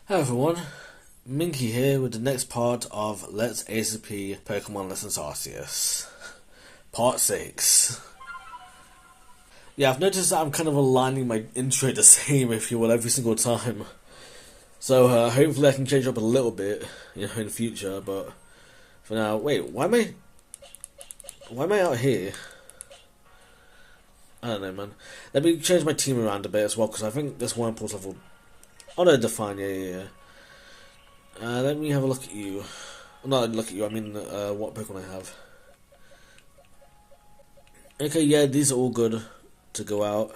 Hello everyone, Minky here with the next part of Let's ACP Pokemon Lessons Arceus. Part 6. Yeah, I've noticed that I'm kind of aligning my intro the same, if you will, every single time. So hopefully I can change up a little bit, in the future, but for now, wait, why am I out here? I don't know, man. Let me change my team around a bit as well, because I think this Wurmple's level... Oh no, Define, yeah. Let me have a look at you. Not look at you, I mean what Pokemon I have. Okay, yeah, these are all good to go out.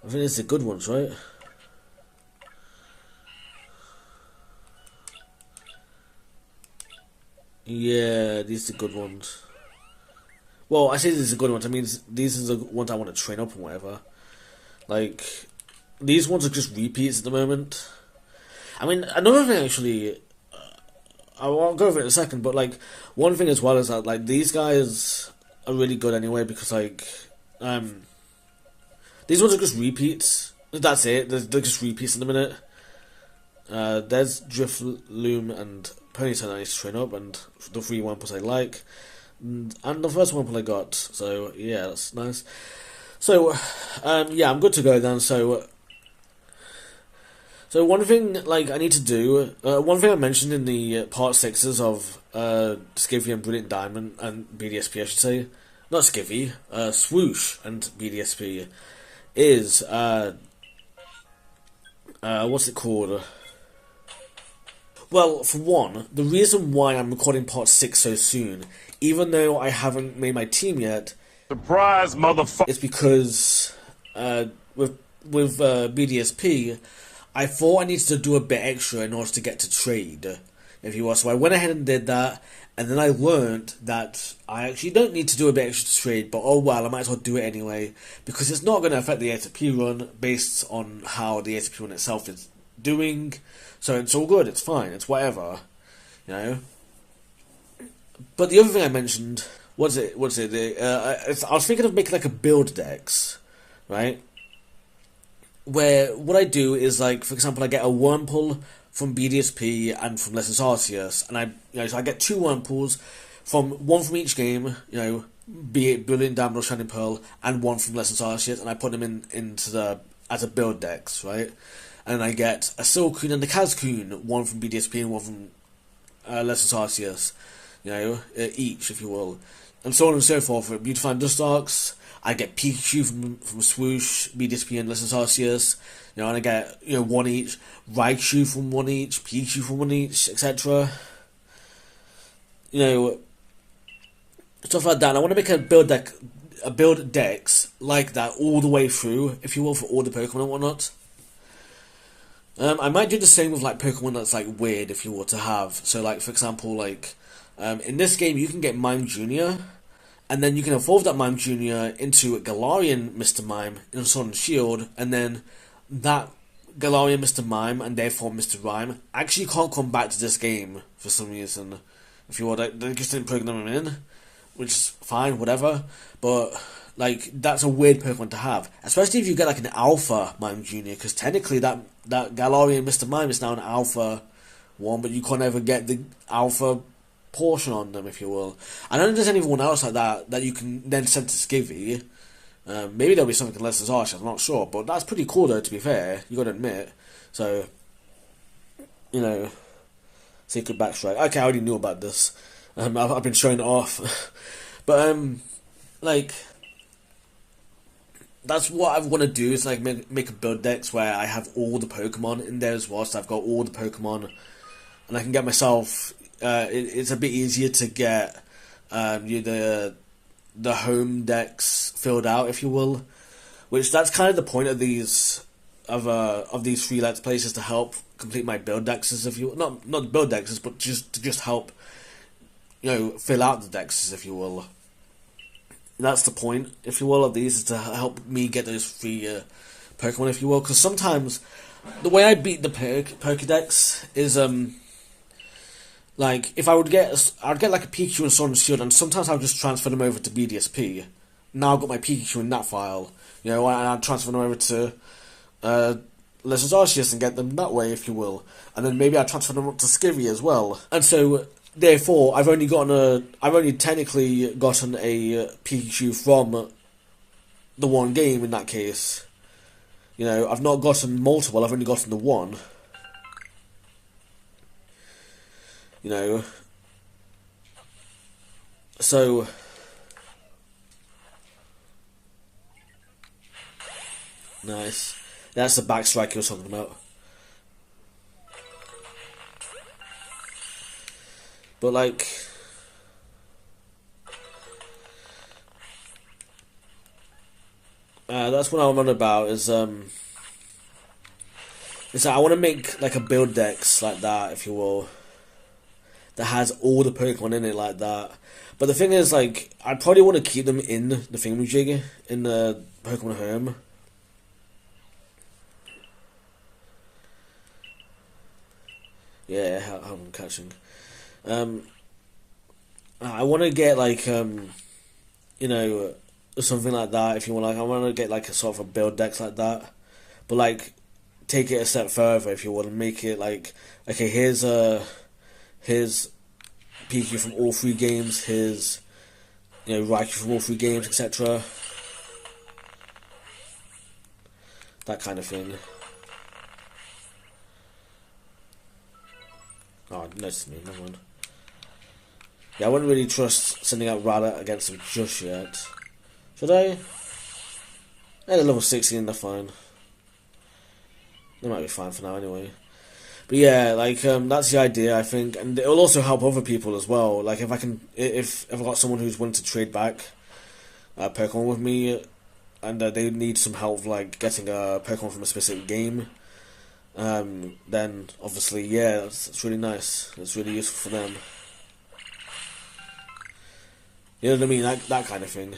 I think these are good ones, right? Yeah, these are good ones. Well, I say these are good ones, I mean these are the ones I want to train up and whatever. Like, these ones are just repeats at the moment. I mean, another thing actually, I'll go over it in a second, but like, one thing as well is that like, these guys are really good anyway, because like, these ones are just repeats. That's it, they're just repeats in a minute. There's Drifloom and Ponytail I need to train up, and the 3 Wurmples I like. And the first Wurmple I got, so yeah, that's nice. So, yeah, I'm good to go then, so one thing, like, I need to do, one thing I mentioned in the part 6s of, Skivvy and Brilliant Diamond, and BDSP I should say, not Skivvy, Swoosh and BDSP, is, what's it called? Well, for one, the reason why I'm recording part 6 so soon, even though I haven't made my team yet, surprise, motherfucker! is because, with BDSP, I thought I needed to do a bit extra in order to get to trade, if you will. So I went ahead and did that, and then I learned that I actually don't need to do a bit extra to trade, but oh well, I might as well do it anyway, because it's not going to affect the ATP run based on how the ATP run itself is doing, so it's all good, it's fine, it's whatever, you know. But the other thing I mentioned, I was thinking of making like a build dex, right? Where what I do is, like, for example, I get a Wurmple from BDSP and from Lessons Arceus, and so I get 2 Wurmples from one from each game, be it Brilliant Diamond or Shining Pearl, and one from Lessons Arceus, and I put them into the as a build dex, right? And I get a Silcoon and a Cascoon, one from BDSP and one from Lessons Arceus, each, if you will, and so on and so forth. For Beautifying Dustarks, I get Pikachu from Swoosh, BDSP and Lessons Arceus, and I get, one each, Raichu from one each, Pikachu from one each, etc. Stuff like that. And I want to make a build dex like that all the way through, if you will, for all the Pokemon and whatnot. I might do the same with like Pokemon that's like weird, if you will, to have. So like, for example, like, in this game you can get Mime Jr., and then you can evolve that Mime Jr. into a Galarian Mr. Mime in Sword and Shield, and then that Galarian Mr. Mime, and therefore Mr. Rhyme, actually can't come back to this game for some reason. If you will, they just didn't program them in, which is fine, whatever, but like, that's a weird Pokemon to have, especially if you get like an Alpha Mime Jr., because technically that Galarian Mr. Mime is now an Alpha one, but you can't ever get the Alpha portion on them, if you will. I don't know if there's anyone else like that you can then send to Skivvy. Maybe there'll be something in Lessons Arceus, I'm not sure, but that's pretty cool though, to be fair, you gotta admit. So, Secret Backstrike. Okay, I already knew about this. I've been showing it off. But, like, that's what I want to do, is like make a build dex where I have all the Pokemon in there as well, so I've got all the Pokemon, and I can get myself, it's a bit easier to get the home decks filled out, if you will, which that's kind of the point of these free Let's Plays, is to help complete my build dexes, if you not build dexes, but just help fill out the dexes, if you will. That's the point, if you will, of these, is to help me get those free Pokemon, if you will, because sometimes the way I beat the Pokédex is like, if I'd get like a Pikachu and Sword and Shield, and sometimes I'll just transfer them over to BDSP. Now I've got my Pikachu in that file, and I'll transfer them over to Legends Arceus and get them that way, if you will. And then maybe I transfer them up to Skivvy as well. And so, therefore, I've only technically gotten a Pikachu from the one game in that case. You know, I've not gotten multiple, I've only gotten the one. You know. So... Nice. That's the back strike you were talking about. But like... that's what I'm on about, is that I want to make like a Build Dex like that, if you will, that has all the Pokemon in it like that. But the thing is, like, I probably want to keep them in the thingamajig, in the Pokemon Home. Yeah, how I'm catching. I want to get like you know, something like that, if you want. Like, I want to get like a sort of a Build Dex like that, but like take it a step further, if you want, and make it like, okay, here's Pikachu from all three games, here's, you know, Raichu from all three games, etc. That kind of thing. Oh, I noticed me, never mind. Yeah, I wouldn't really trust sending out Rada against him just yet. Should I? Yeah, they're level 16, they're fine. They might be fine for now anyway. But yeah, like, that's the idea, I think. And it'll also help other people as well. Like, if I've got someone who's willing to trade back Pokemon with me, and they need some help, like, getting a Pokemon from a specific game, then obviously, yeah, that's really nice. It's really useful for them. You know what I mean? That kind of thing.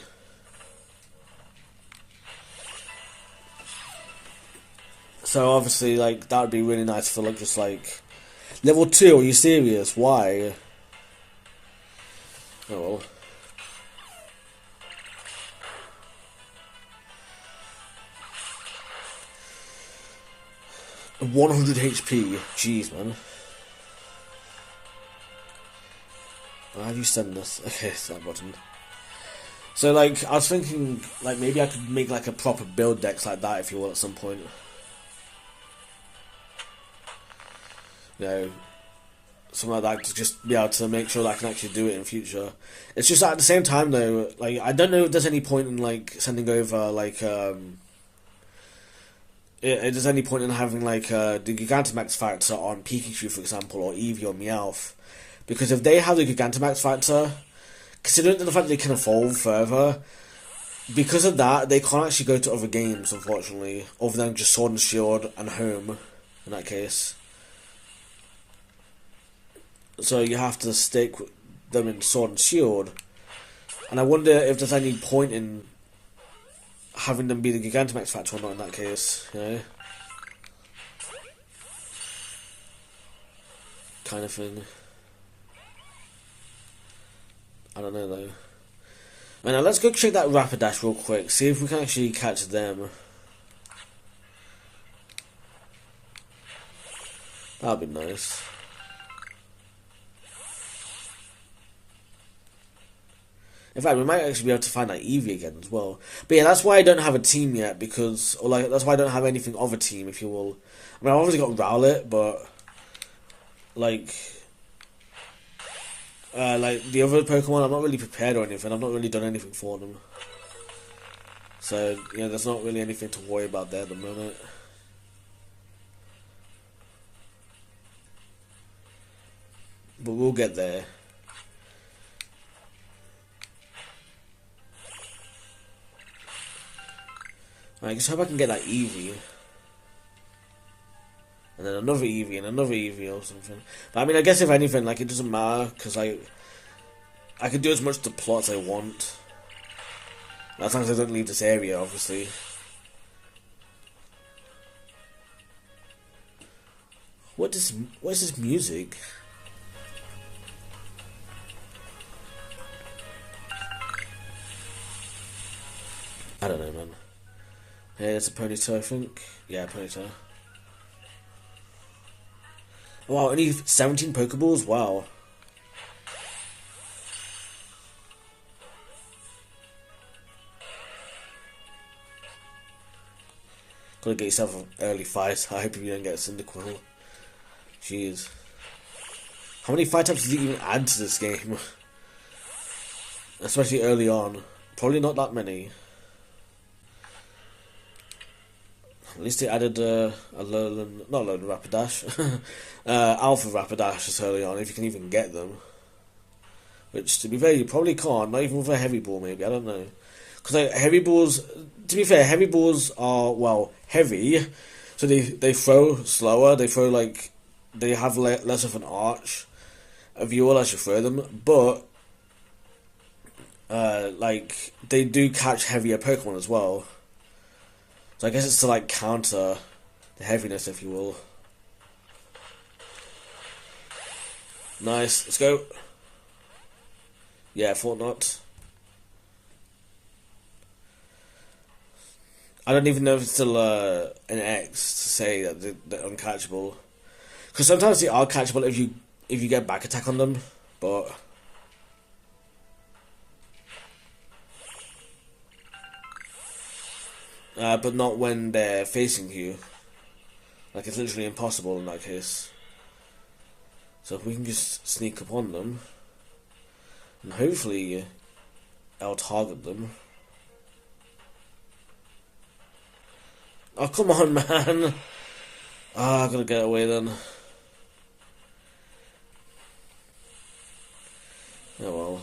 So obviously, like, that would be really nice for, like, just like level 2. Are you serious? Why? Oh well. 100 HP. Jeez, man. Why have you sent this? Okay, it's that button. So, like, I was thinking, like, maybe I could make, like, a proper Build Dex like that, if you will, at some point. You know, something like that, to just be able to make sure that I can actually do it in future. It's just that at the same time, though, like, I don't know if there's any point in, like, sending over, like, there's any point in having, like, the Gigantamax factor on Pikachu, for example, or Eevee or Meowth. Because if they have the Gigantamax factor, considering the fact that they can evolve further, because of that, they can't actually go to other games, unfortunately, other than just Sword and Shield and Home, in that case. So you have to stick them in Sword and Shield. And I wonder if there's any point in having them be the Gigantamax factor or not in that case, you know? Kind of thing. I don't know though. Now let's go check that Rapidash real quick, see if we can actually catch them. That'd be nice. In fact, we might actually be able to find that Eevee again as well. But yeah, that's why I don't have a team yet, because, or like, that's why I don't have anything of a team, if you will. I mean, I've obviously got Rowlet, but like the other Pokemon, I'm not really prepared or anything. I've not really done anything for them. So, you know, there's not really anything to worry about there at the moment. But we'll get there. I just hope I can get that Eevee. And then another Eevee and another Eevee or something. But I mean, I guess if anything, like, it doesn't matter, because I can do as much to plot as I want. As long as I don't leave this area, obviously. What is this music? I don't know, man. Hey, it's a Ponyta, I think. Yeah, Ponyta. Wow, only 17 Pokeballs? Wow. Gotta get yourself an early fight. I hope you don't get Cyndaquil. Jeez. How many fight types does it even add to this game? Especially early on. Probably not that many. At least they added a Alolan, not Alolan, Rapidash. Alpha Rapidash just early on, if you can even get them. Which, to be fair, you probably can't. Not even with a heavy ball, maybe. I don't know. Because like, heavy balls, to be fair, heavy balls are, well, heavy. So they throw slower. They throw like, they have less of an arch of you all as you throw them. But, like, they do catch heavier Pokemon as well. So I guess it's to like counter the heaviness, if you will. Nice, let's go. Yeah, thought not. I don't even know if it's still an X to say that they're uncatchable. Because sometimes they are catchable if you get back attack on them, but not when they're facing you. Like, it's literally impossible in that case. So if we can just sneak up on them, and hopefully I'll target them. Oh, come on, man! Ah, I gotta get away then. Oh well.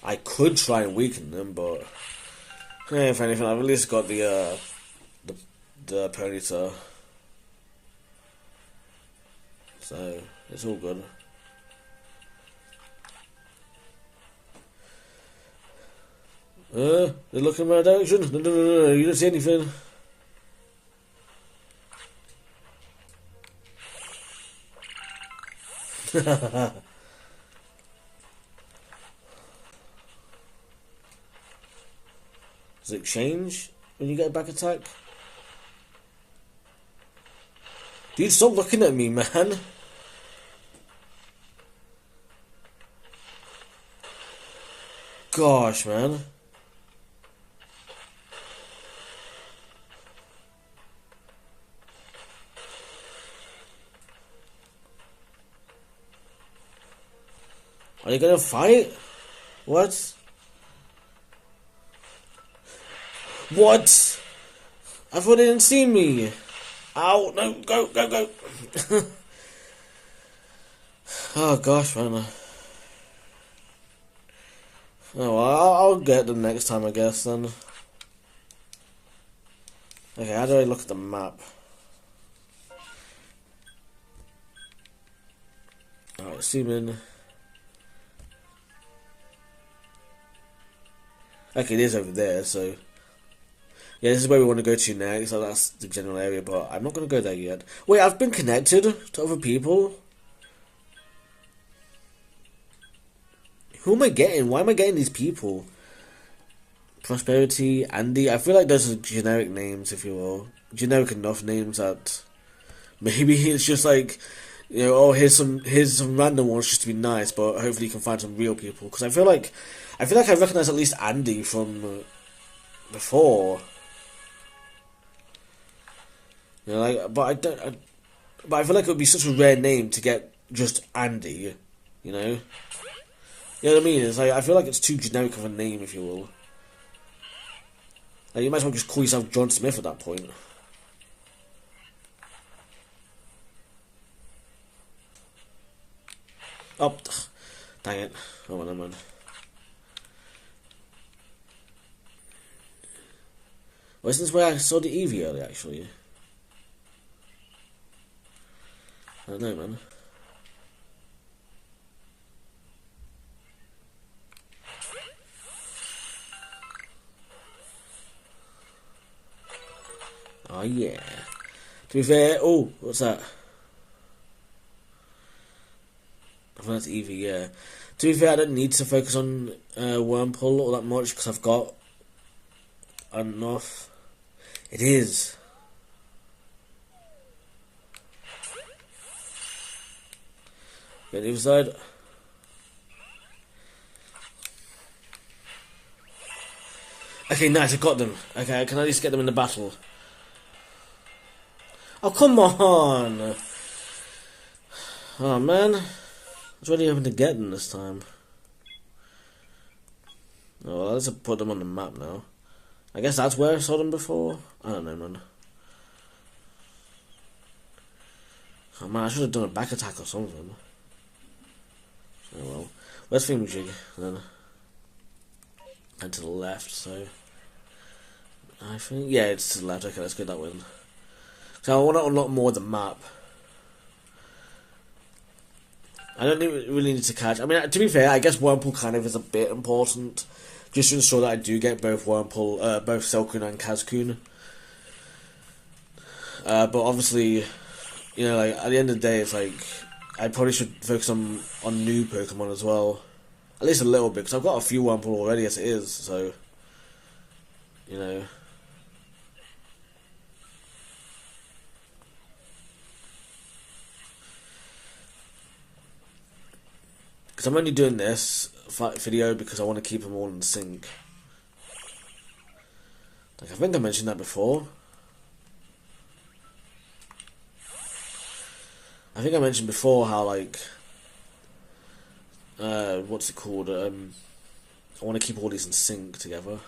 I could try and weaken them, but if anything, I've at least got the Ponyta, so it's all good. They're looking in my direction. No, you don't see anything. Does it change when you get a back attack? Dude, stop looking at me, man. Gosh, man. Are you gonna fight? What? What? I thought they didn't see me. Ow, no, go. Oh gosh, man. Oh well, I'll get them next time, I guess, then. Okay, how do I look at the map? Alright, zoom in. Okay, it is over there, so yeah, this is where we want to go to next, so that's the general area, but I'm not going to go there yet. Wait, I've been connected to other people? Who am I getting? Why am I getting these people? Prosperity, Andy, I feel like those are generic names, if you will. Generic enough names that maybe it's just like, you know, oh, here's some random ones just to be nice, but hopefully you can find some real people. Because I feel like I recognize at least Andy from before. You know, like, but I feel like it would be such a rare name to get just Andy. You know, you know what I mean? It's like I feel like it's too generic of a name, if you will. Like, you might as well just call yourself John Smith at that point. Oh, dang it! Oh well, never mind. Well, isn't this where I saw the Eevee earlier, actually? I don't know, man. Oh, yeah. To be fair... Oh, what's that? I think that's Eevee, yeah. To be fair, I don't need to focus on Wormpull all that much, because I've got enough. It is. Get the other side. Okay, nice, I got them. Okay, I can at least get them in the battle. Oh, come on! Oh, man. I was really hoping to get them this time. Oh, well, let's put them on the map now. I guess that's where I saw them before? I don't know, man. Oh, man, I should have done a back attack or something. Oh, well. Where's Thingamajig, then? And to the left, so... I think... Yeah, it's to the left. Okay, let's go that way. So I want to unlock more of the map. I don't really need to catch... I mean, to be fair, I guess Wurmple kind of is a bit important. Just to ensure that I do get both Wurmple, both Selkun and Kazkun. But obviously, you know, like, at the end of the day, it's like... I probably should focus on new Pokemon as well. At least a little bit, because I've got a few Wurmple already as it is, so... You know... Because I'm only doing this video because I want to keep them all in sync. Like, I think I mentioned that before. I think I mentioned before how, like... what's it called? I want to keep all these in sync together,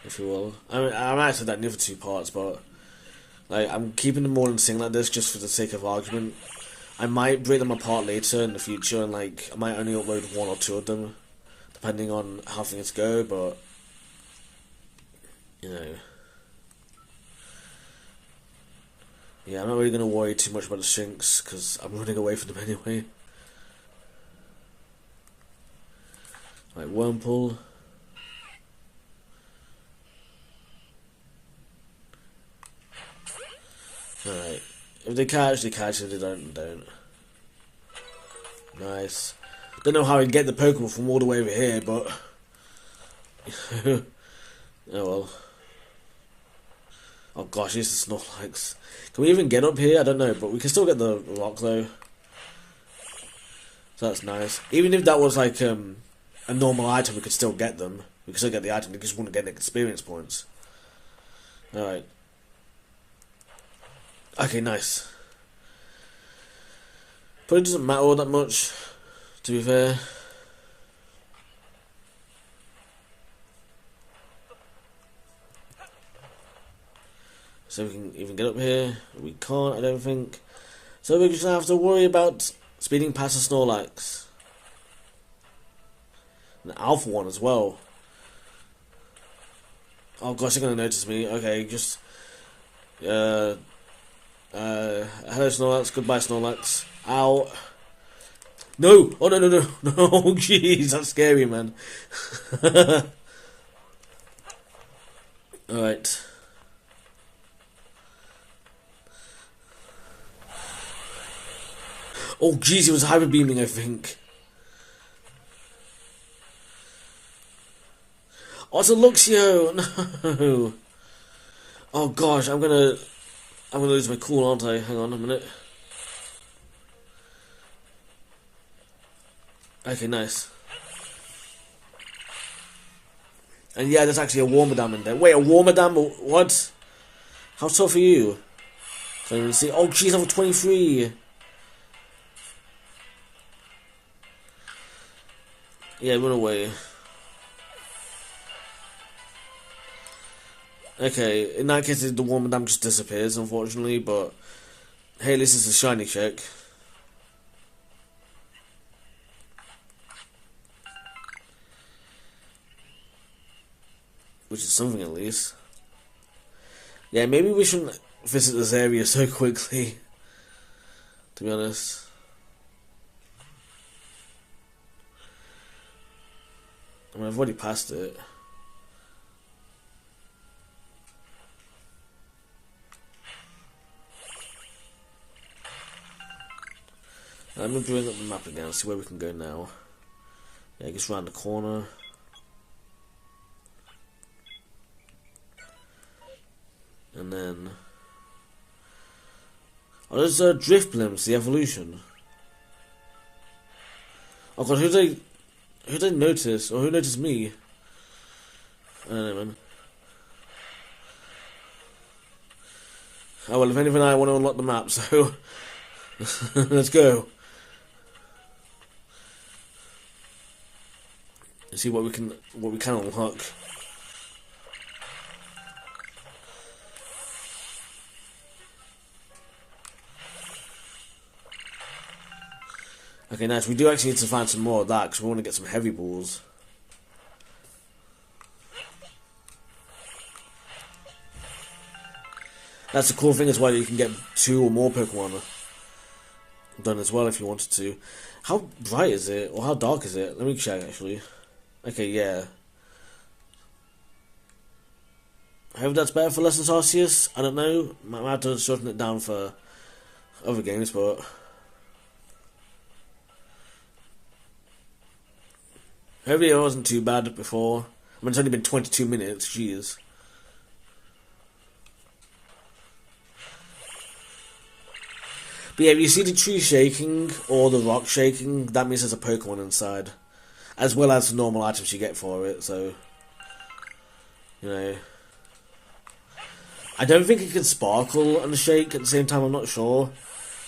if you will. I mean, I might have said that in the other two parts, but... Like, I'm keeping them all in sync like this just for the sake of argument. I might break them apart later in the future, and like I might only upload 1 or 2 of them, depending on how things go. But you know, yeah, I'm not really gonna worry too much about the Shinx because I'm running away from them anyway. Right, Wurmple. Alright. If they catch, they catch. If they don't, they don't. Nice. Don't know how I get the Pokemon from all the way over here, but... oh well. Oh gosh, these are Snorlax. Can we even get up here? I don't know, but we can still get the rock though. So that's nice. Even if that was like a normal item, we could still get them. We could still get the item, we just want to get the experience points. Alright. Okay, nice. Probably doesn't matter all that much, to be fair. So we can even get up here. We can't, I don't think. So we're just gonna have to worry about speeding past the Snorlax. An Alpha one as well. Oh gosh, they're gonna notice me. Okay, just hello Snorlax, goodbye Snorlax. Ow. No! Oh no no no no! Oh jeez, that's scary, man. Alright. Oh jeez, he was hyper beaming, I think. Oh, it's a Luxio! No! Oh gosh, I'm gonna lose my cool, aren't I? Hang on a minute. Okay, nice. And yeah, there's actually a Warmadam in there. Wait, a Warmadam? What? How tough are you? Can't even see. Oh, jeez, level 23. Yeah, run away. Okay, in that case, the Warmadam just disappears, unfortunately, but hey, at least it's a shiny check. Which is something at least. Yeah, maybe we shouldn't visit this area so quickly, to be honest. I mean, I've already passed it. I'm going to bring up the map again, see where we can go now. Yeah, just round the corner. Oh, there's Drift Blimps, the evolution. Oh god, who did I notice? Or who noticed me? I don't know, man. Oh well, if anything, I want to unlock the map, so let's go. Let's see what we can unlock. Okay, nice. We do actually need to find some more of that because we want to get some heavy balls. That's the cool thing as well. You can get 2 or more Pokemon done as well if you wanted to. How bright is it, or how dark is it? Let me check actually. Okay, yeah. I hope that's better for Lessons Arceus. I don't know. Might have to shorten it down for other games, but hopefully it wasn't too bad before. I mean, it's only been 22 minutes. Jeez. But yeah, if you see the tree shaking or the rock shaking, that means there's a Pokemon inside. As well as the normal items you get for it, so you know. I don't think it can sparkle and shake at the same time, I'm not sure.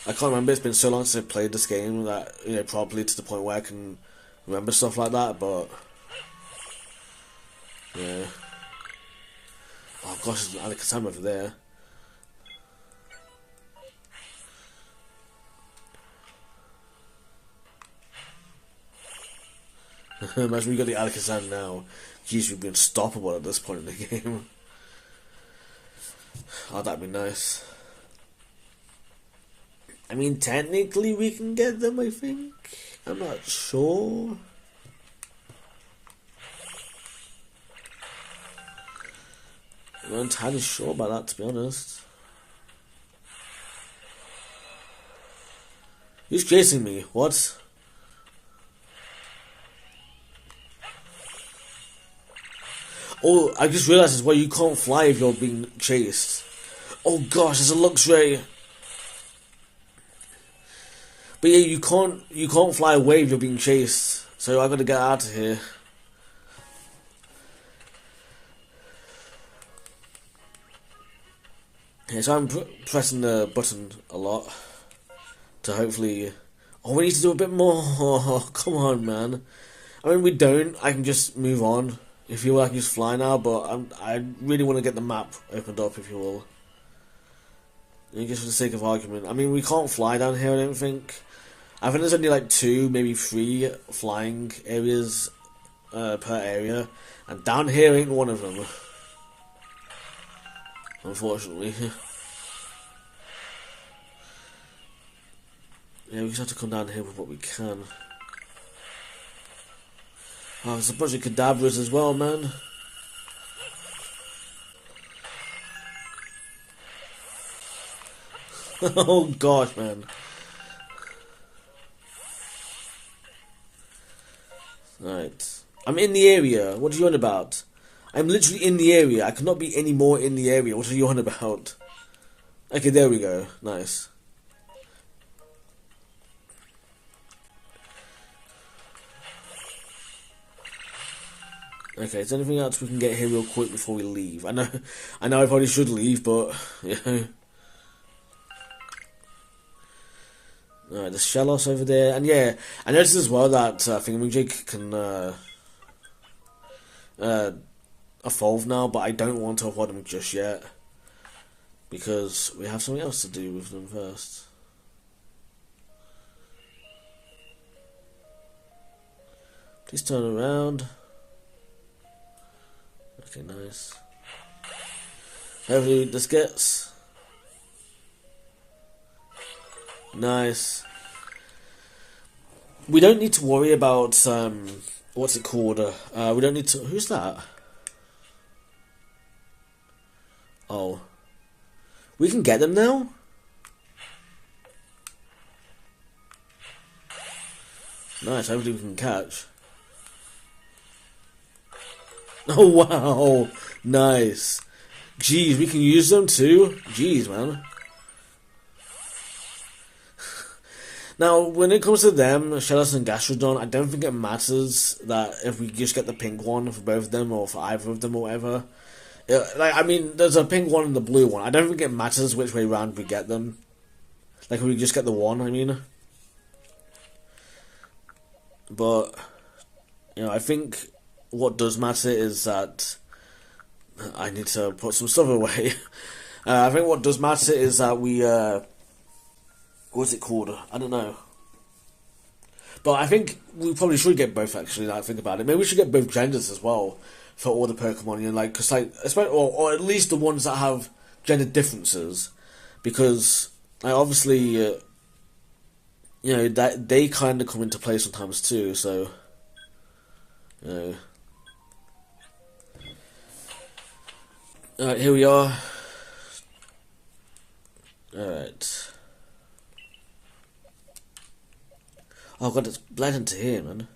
I can't remember, it's been so long since I played this game that, you know, properly to the point where I can remember stuff like that, but yeah. Oh gosh, there's an Alakazam over there. Imagine we got the Alakazam now. Jeez, we'd be unstoppable at this point in the game. Oh, that'd be nice. I mean, technically we can get them, I think. I'm not sure. I'm not entirely sure about that, to be honest. Who's chasing me? What? Oh, I just realised as well, you can't fly if you're being chased. Oh gosh, there's a Luxray. But yeah, you can't fly away if you're being chased. So I gotta get out of here. Yeah, so I'm pressing the button a lot to hopefully. Oh, we need to do a bit more. Oh, come on, man. I mean, we don't. I can just move on. If you will, I can just fly now, but I really want to get the map opened up, if you will. I guess for the sake of argument. I mean, we can't fly down here, I don't think. I think there's only like 2, maybe 3 flying areas per area. And down here ain't one of them. Unfortunately. Yeah, we just have to come down here with what we can. Oh, there's a bunch of Kadabras as well, man. Oh gosh, man. Right. I'm in the area. What are you on about? I'm literally in the area. I cannot be any more in the area. What are you on about? Okay, there we go. Nice. Okay, is there anything else we can get here real quick before we leave? I know I probably should leave, but you know. Alright, there's Shellos over there, and yeah, I noticed as well that Thingamajig can evolve now, but I don't want to evolve them just yet because we have something else to do with them first. Please turn around. Okay, nice. Hopefully this gets nice. We don't need to worry about what's it called? We don't need to. Who's that? Oh, we can get them now. Nice. Hopefully we can catch. Oh wow, nice. Jeez, we can use them too. Jeez, man. Now, when it comes to them, Shellos and Gastrodon, I don't think it matters that if we just get the pink one for both of them or for either of them or whatever. Like, I mean, there's a pink one and the blue one. I don't think it matters which way round we get them. Like, if we just get the one, I mean. But, you know, I think what does matter is that I need to put some stuff away. I think what does matter is that we, what's it called? I don't know. But I think we probably should get both, actually, now I think about it. Maybe we should get both genders as well for all the Pokemon, you know, like, cause like, especially, or at least the ones that have gender differences. Because, like, obviously, you know, that they kind of come into play sometimes too, so, you know. Alright, here we are. Alright. Oh god, it's bled into here, man.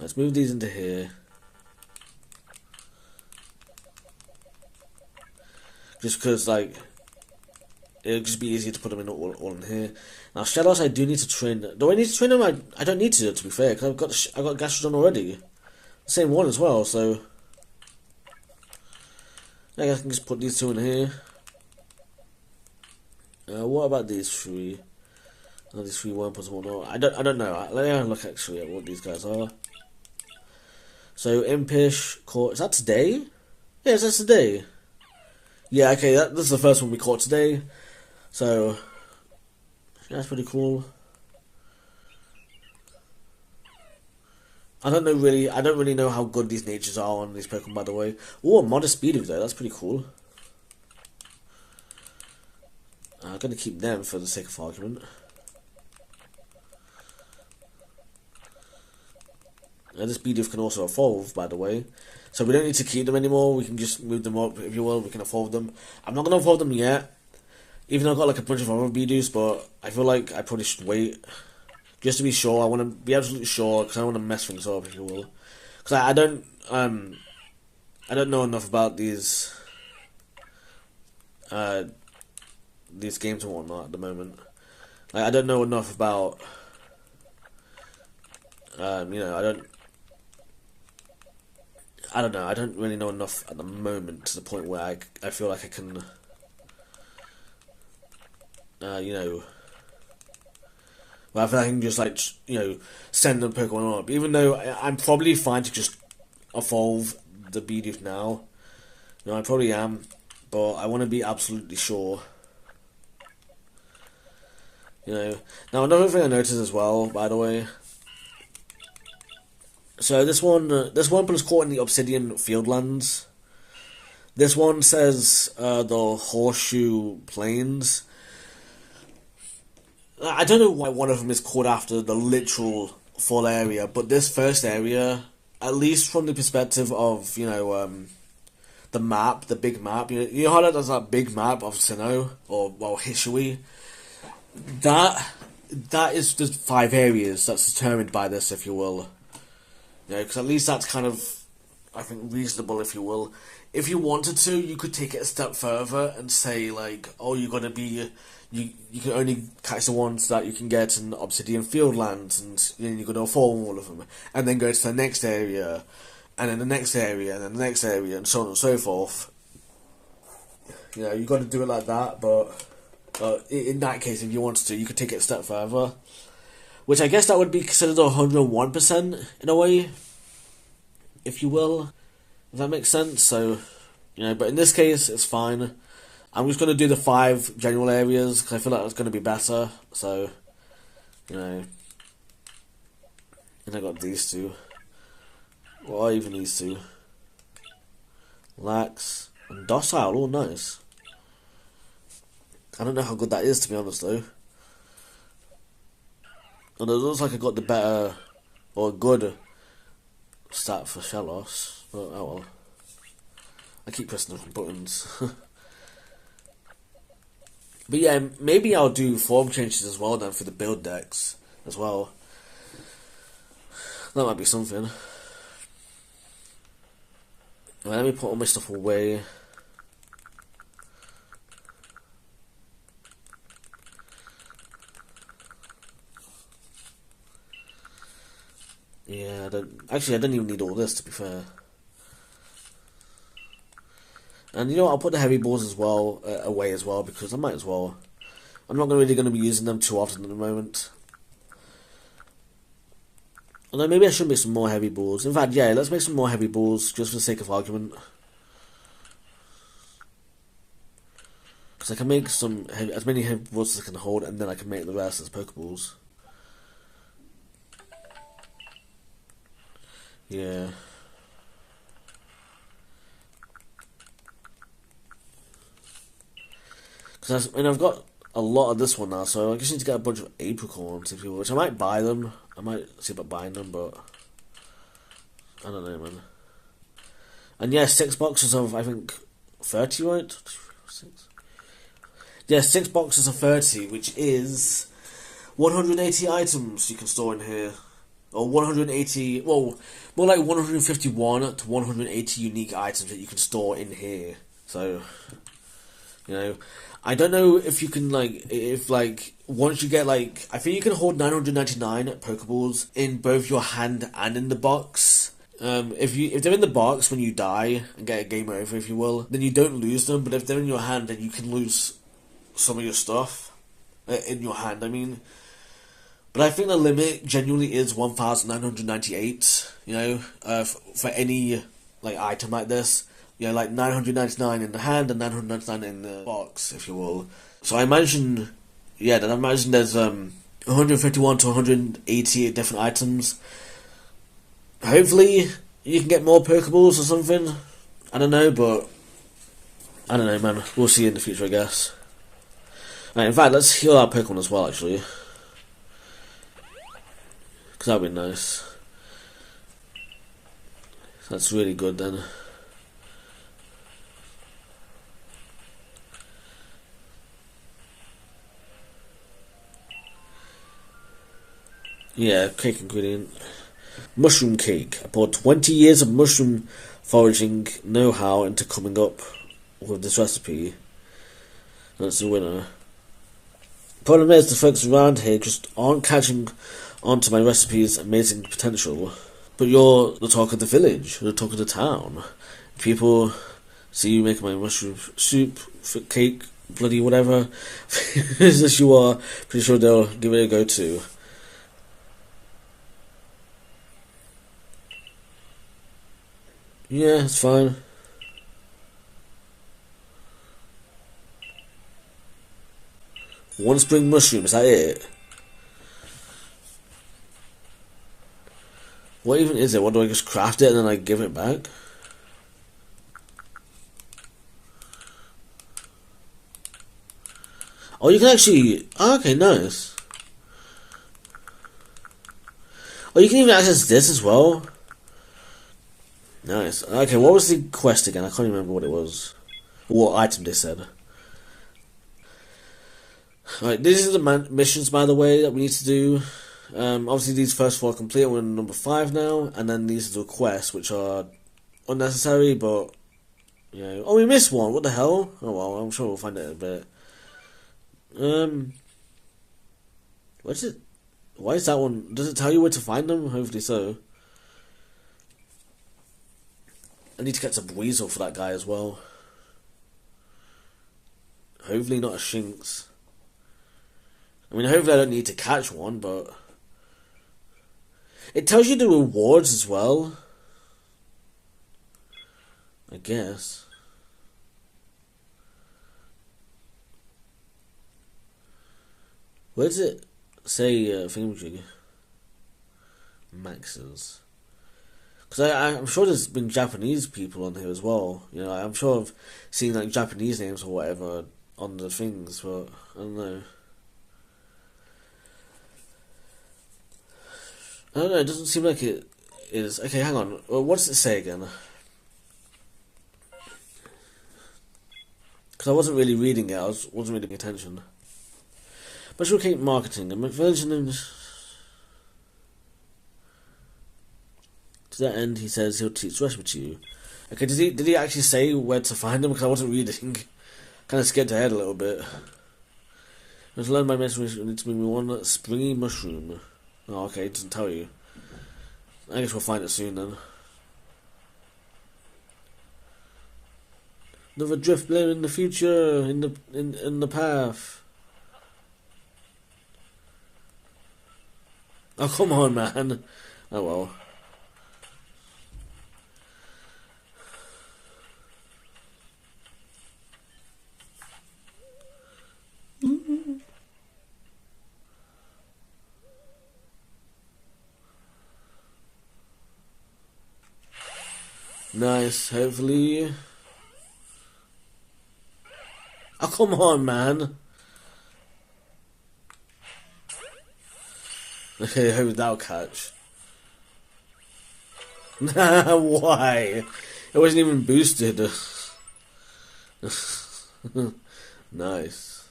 Let's move these into here. Just because, like, it'll just be easier to put them in all in here. Now, Shadows, I do need to train. Do I need to train them? I don't need to be fair, because I've got Gastrodon already. The same one as well, so I guess I can just put these two in here. What about these three? Oh, these three Wurmples and whatnot. I don't know. Let me have a look actually at what these guys are. So Impish caught. Is that today? Yes, that's today. Yeah, okay. This is the first one we caught today. So that's pretty cool. I don't really know how good these natures are on these Pokemon, by the way. Oh, a modest speed though. That's pretty cool. I'm gonna keep them for the sake of argument. This Bidoof can also evolve, by the way. So we don't need to keep them anymore. We can just move them up, if you will. We can evolve them. I'm not gonna evolve them yet, even though I've got like a bunch of other Bidoofs. But I feel like I probably should wait, just to be sure. I want to be absolutely sure because I don't want to mess things up, if you will. Because I don't know enough about these games and whatnot at the moment. Like, I don't know enough about you know, I don't know. I don't really know enough at the moment to the point where I feel like I can, you know, well, I feel like I can just, like, you know, send them Pokemon up. Even though I'm probably fine to just evolve the Bidoof now. You know, I probably am, but I want to be absolutely sure. You know. Now, another thing I noticed as well, by the way. So this one was caught in the Obsidian Fieldlands. This one says the Horseshoe Plains. I don't know why one of them is called after the literal full area, but this first area, at least from the perspective of, you know, the map, the big map, you know how there's that big map of Sinnoh or Hishui. That is just 5 areas that's determined by this, if you will. You know, because at least that's kind of, I think, reasonable, if you will. If you wanted to, you could take it a step further and say, like, oh, you're gonna be, you can only catch the ones that you can get in Obsidian Fieldlands, and you know, you're gonna evolve all of them, and then go to the next area, and then the next area, and then the next area, and so on and so forth. You know, you got to do it like that, but in that case, if you wanted to, you could take it a step further. Which I guess that would be considered 101% in a way, if you will, if that makes sense. So, you know, but in this case, it's fine. I'm just going to do the 5 general areas, because I feel like that's going to be better. So, you know, and I got these two. Or even these two. Lax and Docile, all nice. I don't know how good that is, to be honest, though. And it looks like I got the better, or good stat for Shellos, but oh well. I keep pressing different buttons. But yeah, maybe I'll do form changes as well then for the Build Dex as well. That might be something. Right, let me put all my stuff away. Yeah, I don't even need all this, to be fair. And you know what, I'll put the heavy balls as well, away as well, because I might as well. I'm not really going to be using them too often at the moment. Although maybe I should make some more heavy balls. In fact, yeah, let's make some more heavy balls, just for the sake of argument. Because I can make as many heavy balls as I can hold, and then I can make the rest as Pokeballs. Yeah. Because I've got a lot of this one now, so I just need to get a bunch of apricorns, if you will, which I might buy them. I might see about buying them, but I don't know, man. And yeah, 6 boxes of, I think, 30, right? 6. Yeah, 6 boxes of 30, which is 180 items you can store in here. Or 180, well, more like 151 to 180 unique items that you can store in here. So, you know, I don't know if you can, once you get, I think you can hold 999 Pokeballs in both your hand and in the box. If they're in the box when you die and get a game over, if you will, then you don't lose them, but if they're in your hand, then you can lose some of your stuff. In your hand, I mean. But I think the limit genuinely is 1,998, you know, for any, item like this. You know, 999 in the hand and 999 in the box, if you will. So I imagine, there's 151 to 180 different items. Hopefully, you can get more Pokeballs or something. I don't know, but I don't know, man. We'll see in the future, I guess. Right, in fact, let's heal our Pokemon as well, actually. Because that would be nice. That's really good then. Yeah, cake ingredient. Mushroom cake. I poured 20 years of mushroom foraging know-how into coming up with this recipe. That's the winner. Problem is, the folks around here just aren't catching onto my recipe's amazing potential. But you're the talk of the village, you're the talk of the town. People see you making my mushroom soup, cake, bloody whatever, as you are, pretty sure they'll give it a go too. Yeah, it's fine. One spring mushroom, is that it? What even is it? What do I just craft it and then I give it back? Oh, you can actually... Oh, okay, nice. Oh, you can even access this as well. Nice. Okay, what was the quest again? I can't remember what it was. What item they said. Alright, these are the missions, by the way, that we need to do. Obviously, these first 4 are complete. We're on number 5 now. And then these are the quests, which are unnecessary, but... You know... Oh, we missed one. What the hell? Oh, well, I'm sure we'll find it in a bit. What's it? Why is that one? Does it tell you where to find them? Hopefully so. I need to get some Weasel for that guy as well. Hopefully not a Shinx. I mean, hopefully I don't need to catch one, but... It tells you the rewards as well. I guess. Where does it say thingamajig? Maxes. Because I'm sure there's been Japanese people on here as well. You know, I'm sure I've seen like Japanese names or whatever on the things, but I don't know. I don't know, it doesn't seem like it is. Okay, hang on. Well, what does it say again? Because I wasn't really reading it, I wasn't really paying attention. Mushroom cake marketing. To that end, he says he'll teach recipe to you. Okay, did he actually say where to find them? Because I wasn't reading. Kind of skipped ahead a little bit. Let's learn my message. It's me one springy mushroom. Oh, okay, it doesn't tell you. I guess we'll find it soon then. Another drift blade in the future, in the path. Oh, come on, man. Oh well. Nice, hopefully. Oh, come on, man. Okay, hope that'll catch. Why? It wasn't even boosted. Nice.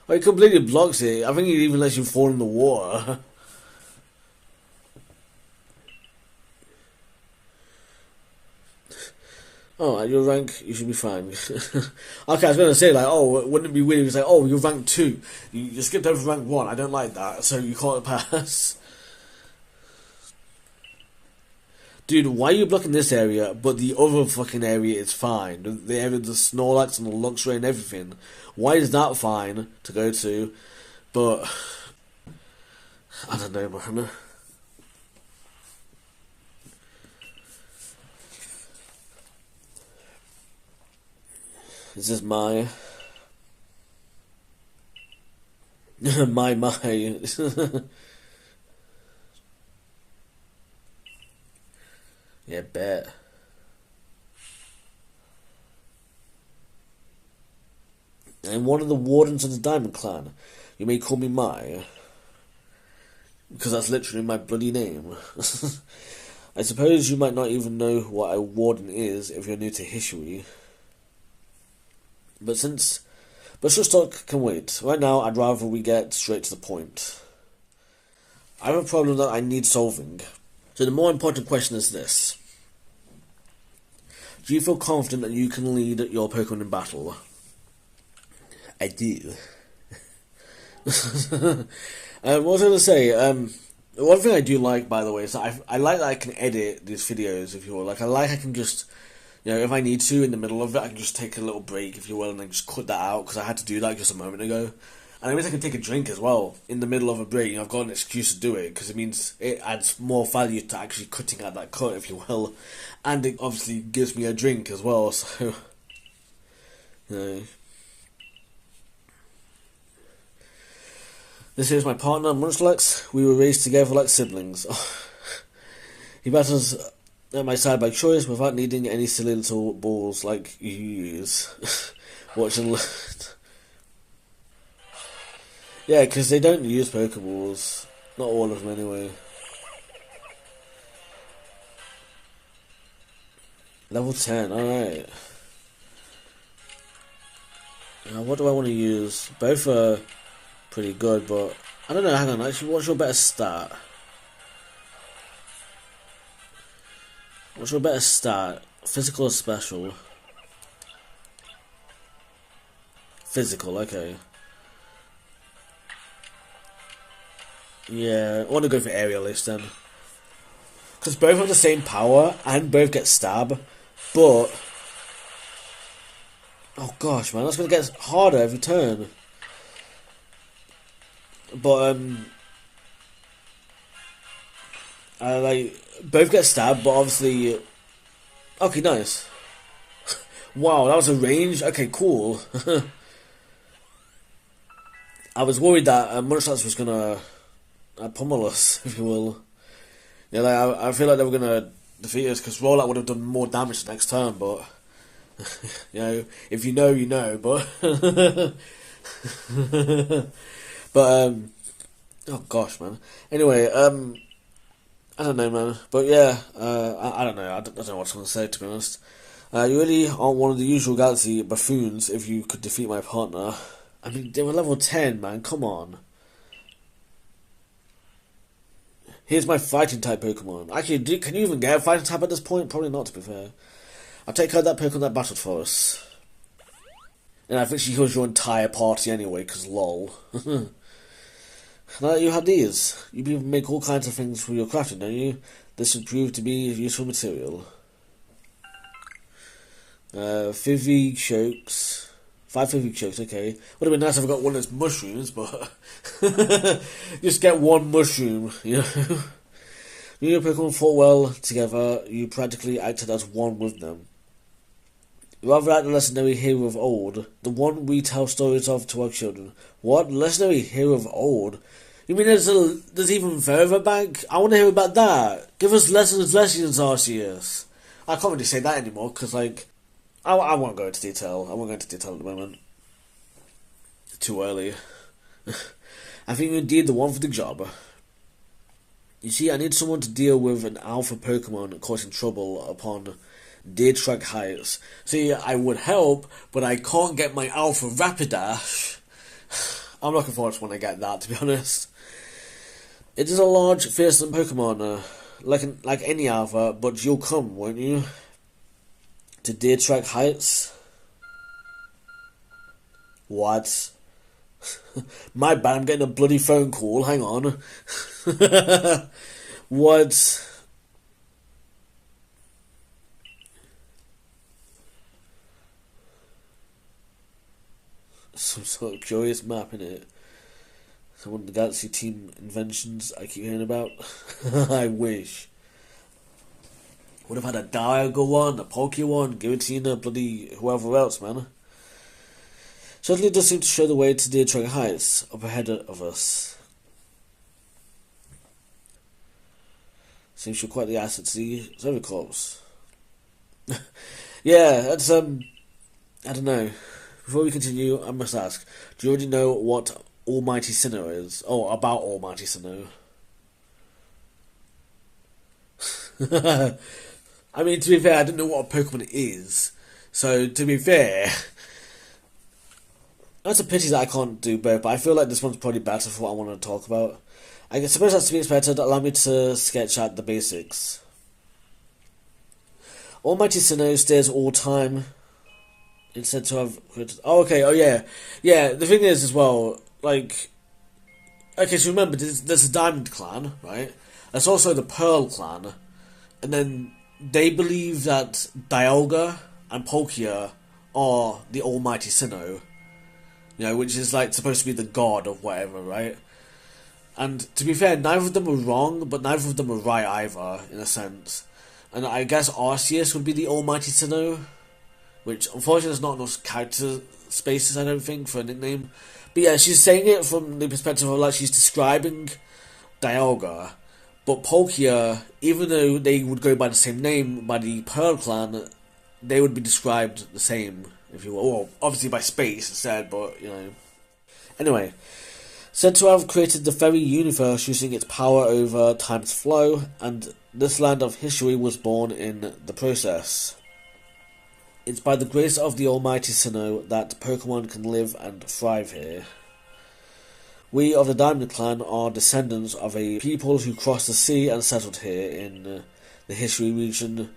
Oh, he completely blocks it. I think he even lets you fall in the water. Oh, at your rank, you should be fine. Okay, I was going to say, like, oh, wouldn't it be weird if it's like, oh, you're rank 2. You skipped over rank 1. I don't like that, so you can't pass. Dude, why are you blocking this area, but the other fucking area is fine? The area of the Snorlax and the Luxray and everything. Why is that fine to go to? But, I don't know, man. This is my yeah, bet. I'm one of the wardens of the Diamond Clan. You may call me Mai, because that's literally my bloody name. I suppose you might not even know what a warden is if you're new to history. But short talk can wait. Right now, I'd rather we get straight to the point. I have a problem that I need solving. So the more important question is this. Do you feel confident that you can lead your Pokemon in battle? I do. What was I going to say? One thing I do like, by the way, is that I like that I can edit these videos, if you will. Like, I can just... You know, if I need to, in the middle of it, I can just take a little break, if you will, and then just cut that out, because I had to do that just a moment ago. And it means I can take a drink as well, in the middle of a break. You know, I've got an excuse to do it, because it means it adds more value to actually cutting out that cut, if you will. And it obviously gives me a drink as well, so... You know. This is my partner, Munchlax. We were raised together like siblings. He battles... at my side by choice without needing any silly little balls like you use. Watch and learn. Yeah, because they don't use Pokeballs. Not all of them anyway. Level 10, alright. What do I want to use? Both are pretty good, but... I don't know, hang on, actually, what's your better stat? What's your better stat? Physical or special? Physical, okay. Yeah, I want to go for Aerialist then. Because both have the same power and both get stab, but... Oh gosh, man, that's going to get harder every turn. But, like, both get stabbed, but obviously... Okay, nice. Wow, that was a range? Okay, cool. I was worried that Munchlax was gonna pummel us, if you will. Yeah, like, I feel like they were gonna defeat us, because Rollout would have done more damage the next turn, but... you know, if you know, you know, but... but, oh gosh, man. Anyway, I don't know, man. But yeah, I don't know. I don't know what I was going to say, to be honest. You really aren't one of the usual Galaxy buffoons if you could defeat my partner. I mean, they were level 10, man. Come on. Here's my fighting type Pokemon. Actually, can you even get a fighting type at this point? Probably not, to be fair. I'll take out that Pokemon that battled for us. And I think she heals your entire party anyway, because lol. Now that you have these, you can make all kinds of things for your crafting, don't you? This would prove to be useful material. Fizzy chokes. 5 fizzy chokes, okay. Would have been nice if I got one of those mushrooms, but... just get one mushroom, you know? You and your Pokemon fought well together, you practically acted as one with them. Rather like the legendary hero of old, the one we tell stories of to our children. What? Legendary hero of old? You mean there's even further back? I want to hear about that. Give us legends, Arceus. I can't really say that anymore, because, like, I won't go into detail. I won't go into detail at the moment. Too early. I think you're indeed the one for the job. You see, I need someone to deal with an alpha Pokemon causing trouble upon Deertrack Heights. See, I would help, but I can't get my alpha Rapidash. I'm looking forward to when I get that, to be honest. It is a large, fearsome Pokemon, like any alpha, but you'll come, won't you? To Deertrack Heights? What? My bad, I'm getting a bloody phone call, hang on. What? Some sort of curious map, innit? Some of the Galaxy Team inventions I keep hearing about. I wish. Would have had a Dialga one, a Poké one, Giratina, bloody whoever else, man. Certainly does seem to show the way to Deertrack Heights, up ahead of us. Seems you're quite the asset to the Zervicorps. Yeah, that's, I don't know. Before we continue, I must ask, do you already know what Almighty Sinnoh is? Oh, about Almighty Sinnoh. I mean, to be fair, I don't know what a Pokemon is. So, to be fair, that's a pity that I can't do both, but I feel like this one's probably better for what I want to talk about. I suppose that's to be expected. Allow me to sketch out the basics. Almighty Sinnoh stays all time. It's said to have... Oh, okay, oh yeah. Yeah, the thing is as well, like... Okay, so remember, there's a Diamond Clan, right? There's also the Pearl Clan. And then they believe that Dialga and Palkia are the Almighty Sinnoh. You know, which is like supposed to be the god of whatever, right? And to be fair, neither of them are wrong, but neither of them are right either, in a sense. And I guess Arceus would be the Almighty Sinnoh, which unfortunately there's not enough character spaces, I don't think, for a nickname. But yeah, she's saying it from the perspective of like she's describing Dialga. But Palkia, even though they would go by the same name, by the Pearl Clan, they would be described the same, if you will. Well, obviously by space instead, but, you know. Anyway, said to have created the very universe using its power over time's flow, and this land of history was born in the process. It's by the grace of the Almighty Sinnoh that Pokemon can live and thrive here. We of the Diamond Clan are descendants of a people who crossed the sea and settled here in the history region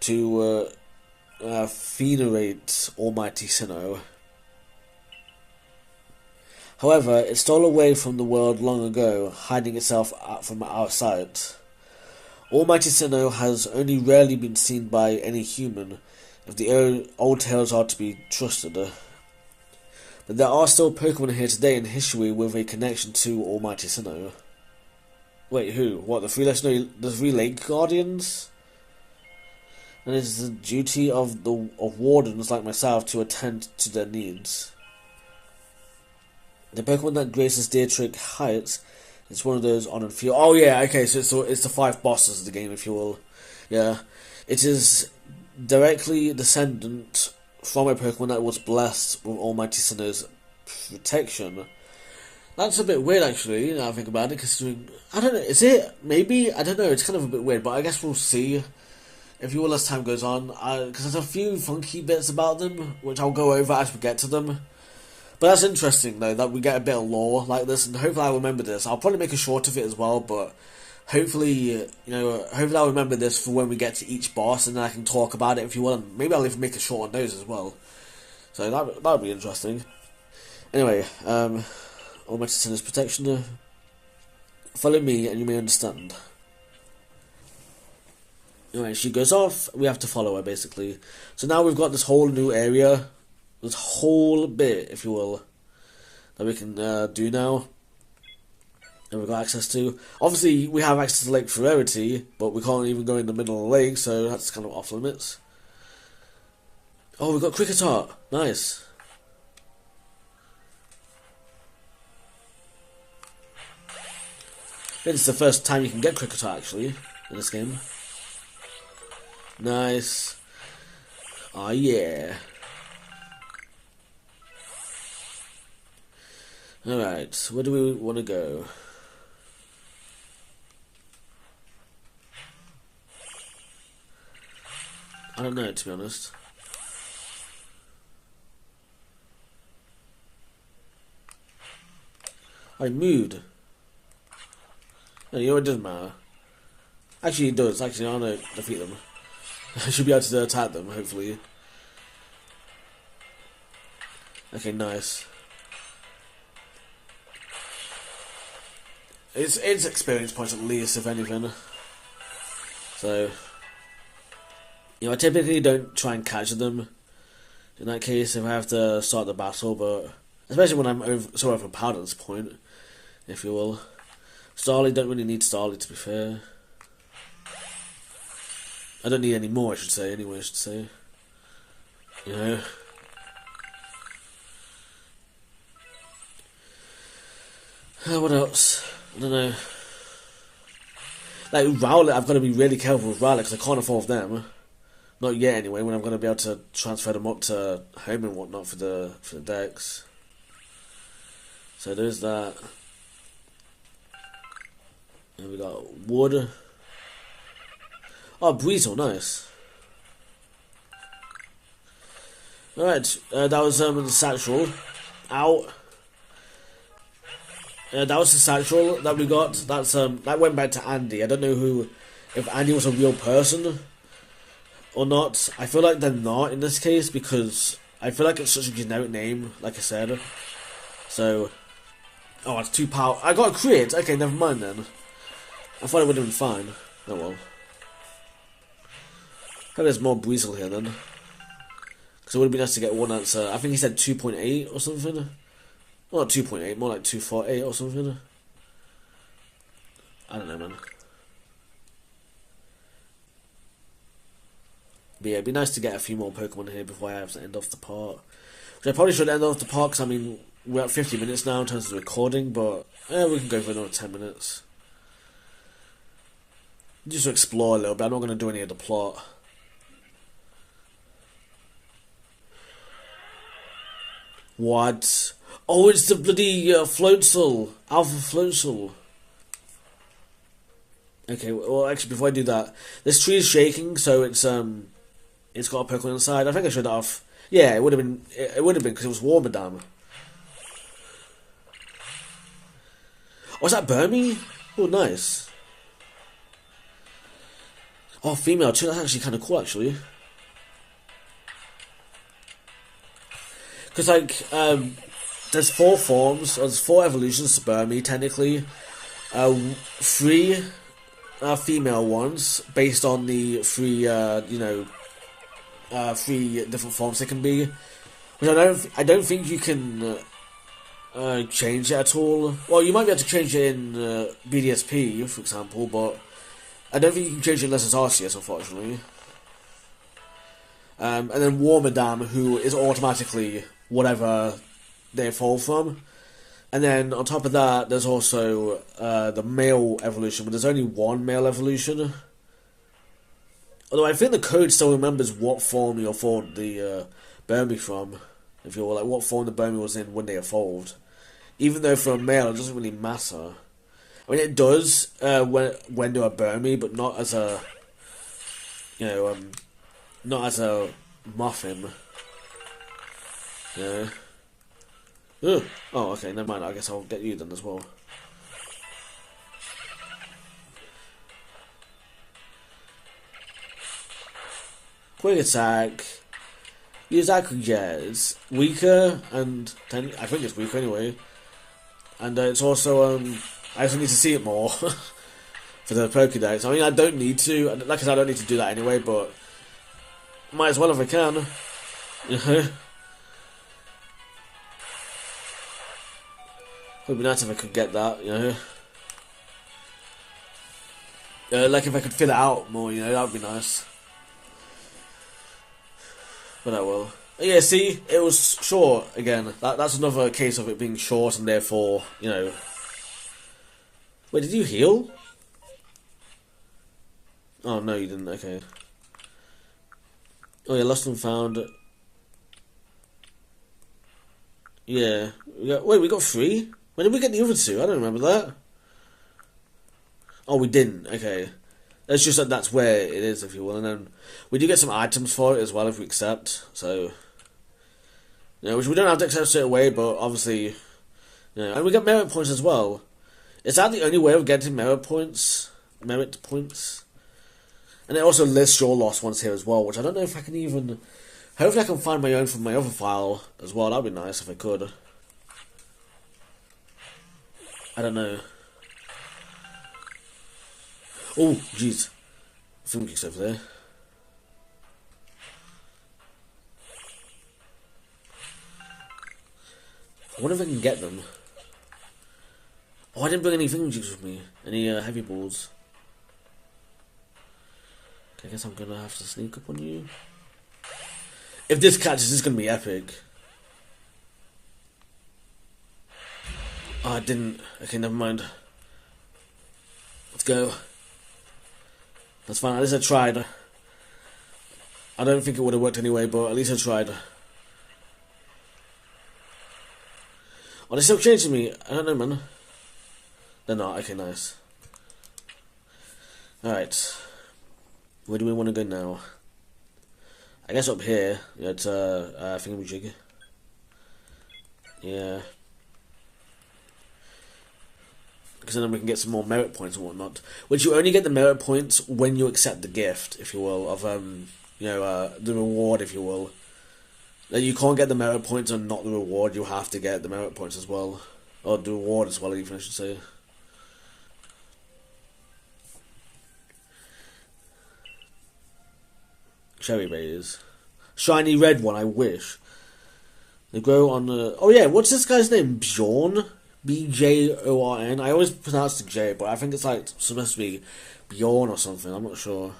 to venerate Almighty Sinnoh. However, it stole away from the world long ago, hiding itself from our sight. Almighty Sinnoh has only rarely been seen by any human, if the old tales are to be trusted. But there are still Pokemon here today in history with a connection to Almighty Sinnoh. Wait, who? What, the three Lake Guardians? And it is the duty of wardens like myself to attend to their needs. The Pokemon that graces Deertrack Heights is one of those on and few. Oh yeah, okay, so it's the 5 bosses of the game, if you will. Yeah, it is directly descendant from a Pokemon that was blessed with Almighty Sinnoh's protection. That's a bit weird, actually, now I think about it, considering... I don't know, is it? Maybe? I don't know, it's kind of a bit weird, but I guess we'll see, if you will, as time goes on. Because there's a few funky bits about them, which I'll go over as we get to them. But that's interesting, though, that we get a bit of lore like this, and hopefully I'll remember this. I'll probably make a short of it as well, but hopefully, hopefully I'll remember this for when we get to each boss, and then I can talk about it if you want. Maybe I'll even make a short on those as well. So that would be interesting. Anyway, all my sister's protection. Follow me, and you may understand. Anyway, she goes off. We have to follow her basically. So now we've got this whole new area, this whole bit, if you will, that we can do now. And we've got access to. Obviously, we have access to Lake Ferrarity, but we can't even go in the middle of the lake, so that's kind of off limits. Oh, we've got Cricketot. Nice. I think it's the first time you can get Cricketot, actually, in this game. Nice. Oh, yeah. Alright, where do we want to go? I don't know, to be honest. I moved. No, it doesn't matter. Actually, it does. Actually, I want to defeat them. I should be able to attack them, hopefully. Okay, nice. It's experience points at least, if anything. So, I typically don't try and catch them. In that case, if I have to start the battle, but especially when I'm so overpowered at this point, if you will. Starly, don't really need Starly, to be fair. I don't need any more, I should say, anyway, I should say. What else? I don't know. Like, Rowlet, I've got to be really careful with Rowlet, because I can't evolve them. Not yet, anyway, when I'm going to be able to transfer them up to home and whatnot for the Dex. So there's that. And we got Wood. Oh, Breezel, nice. Alright, that was the satchel. Out. That was the satchel that we got. That's that went back to Andy. I don't know if Andy was a real person or not. I feel like they're not in this case because I feel like it's such a generic name, like I said. So, oh, it's too powerful. I got a crit. Okay, never mind then. I thought it would have been fine. Oh well. Hope there's more Breezel here then. Because it would have been nice to get one that's, I think he said 2.8 or something. Well, not 2.8, more like 2.48 or something. I don't know, man. But yeah, it'd be nice to get a few more Pokemon here before I have to end off the part. Which I probably should end off the part, because I mean, we're at 50 minutes now in terms of the recording, but we can go for another 10 minutes. Just to explore a little bit. I'm not going to do any of the plot. What? Oh, it's the bloody Floatzel. Alpha Floatzel. Okay, well, actually, before I do that, this tree is shaking, so it's got a Pokemon inside. I think I showed that off. Yeah, it would have been. It would have been because it was warmer, damn. Oh, is that Burmy? Oh, nice. Oh, female too. That's actually kind of cool, actually. Because, like, there's 4 forms, or there's 4 evolutions to Burmy, technically. 3 female ones, based on the 3, 3 different forms they can be. Which I don't think you can change it at all. Well, you might be able to change it in BDSP, for example, but I don't think you can change it unless it's Arceus, unfortunately. And then War Madame, who is automatically whatever they evolve from. And then on top of that, there's also the male evolution, but there's only 1 male evolution. Although I think the code still remembers what form you evolved the Burmy from. If you're like what form the Burmy was in when they evolved. Even though for a male it doesn't really matter. I mean it does when they're a Burmy, but not as a not as a muffin. Yeah. Ugh. Oh, okay, never mind. I guess I'll get you then as well. quick attack, use Acrojets, weaker, and I think it's weaker anyway. And it's also, I also need to see it more for the Pokédex. I mean, I don't need to, like I said, I don't need to do that anyway, but might as well if I can. You know? Would be nice if I could get that, you know. Like if I could fill it out more, you know, that would be nice. But I will. Yeah, see, it was short again. That's another case of it being short and therefore, you know. Wait, did you heal? Oh no, you didn't. Okay. Oh yeah, lost and found. Yeah. Wait, we got 3? When did we get the other 2? I don't remember that. Oh, we didn't. Okay. It's just that that's where it is, if you will. And then we do get some items for it as well if we accept. So, you know, which we don't have to accept straight away, but obviously, you know, and we get merit points as well. Is that the only way of getting merit points? Merit points? And it also lists your lost ones here as well, which I don't know if I can even. Hopefully, I can find my own from my other file as well. That'd be nice if I could. I don't know. Oh, jeez. Thingy's over there. I wonder if I can get them. Oh, I didn't bring any thingies with me. Any heavy balls. Okay, I guess I'm gonna have to sneak up on you. If this catches, this is gonna be epic. Oh, I didn't. Okay, never mind. Let's go. That's fine, at least I tried. I don't think it would have worked anyway, but at least I tried. Oh, they're still chasing me. I don't know, man. They're not. Okay, nice. Alright. Where do we want to go now? I guess up here. Yeah, it's thingamajig. Yeah. Because then we can get some more merit points and whatnot. Which you only get the merit points when you accept the gift, if you will, of you know, the reward, if you will. Like, you can't get the merit points and not the reward. You have to get the merit points as well, or the reward as well, even I should say. Cherry berries, shiny red one. I wish they grow on the. Oh yeah, what's this guy's name? Bjorn. Bjorn. I always pronounce the J, but I think it's like supposed to be Bjorn or something. I'm not sure.